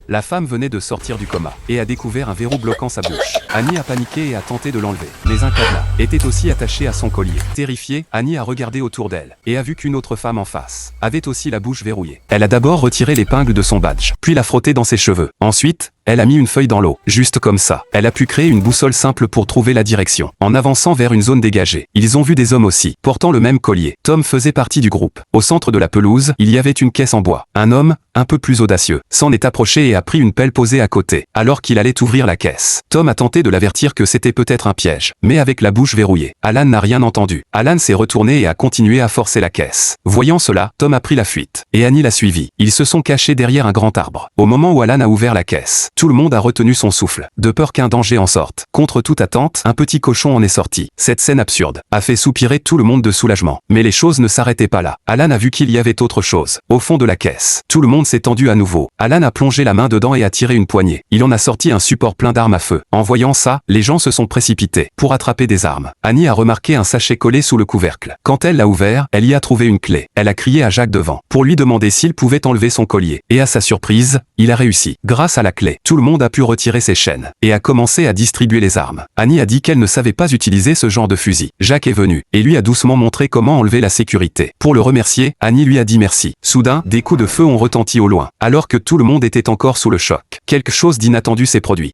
La femme venait de sortir du coma et a découvert un verrou bloquant sa bouche. Annie a paniqué et a tenté de l'enlever. Mais un cadenas était aussi attaché à son collier. Terrifiée, Annie a regardé autour d'elle et a vu qu'une autre femme en face avait aussi la bouche verrouillée. Elle a d'abord retiré l'épingle de son badge, puis l'a frotté dans ses cheveux. Ensuite, elle a mis une feuille dans l'eau, juste comme ça. Elle a pu créer une boussole simple pour trouver la direction. En avançant vers une zone dégagée, ils ont vu des hommes aussi, portant le même collier. Tom faisait partie du groupe. Au centre de la pelouse, il y avait une caisse en bois. Un homme, un peu plus audacieux, s'en est approché et a pris une pelle posée à côté, alors qu'il allait ouvrir la caisse. Tom a tenté de l'avertir que c'était peut-être un piège, mais avec la bouche verrouillée. Alan n'a rien entendu. Alan s'est retourné et a continué à forcer la caisse. Voyant cela, Tom a pris la fuite, et Annie l'a suivi. Ils se sont cachés derrière un grand arbre. Au moment où Alan a ouvert la caisse, tout le monde a retenu son souffle, de peur qu'un danger en sorte. Contre toute attente, un petit cochon en est sorti. Cette scène absurde a fait soupirer tout le monde de soulagement. Mais les choses ne s'arrêtaient pas là. Alan a vu qu'il y avait autre chose. Au fond de la caisse, tout le monde s'est tendu à nouveau. Alan a plongé la main dedans et a tiré une poignée. Il en a sorti un support plein d'armes à feu. En voyant ça, les gens se sont précipités pour attraper des armes. Annie a remarqué un sachet collé sous le couvercle. Quand elle l'a ouvert, elle y a trouvé une clé. Elle a crié à Jack devant pour lui demander s'il pouvait enlever son collier. Et à sa surprise, il a réussi. Grâce à la clé, tout le monde a pu retirer ses chaînes et a commencé à distribuer les armes. Annie a dit qu'elle ne savait pas utiliser ce genre de fusil. Jack est venu et lui a doucement montré comment enlever la sécurité. Pour le remercier, Annie lui a dit merci. Soudain, des coups de feu ont retenti au loin, alors que tout le monde était encore sous le choc. Quelque chose d'inattendu s'est produit.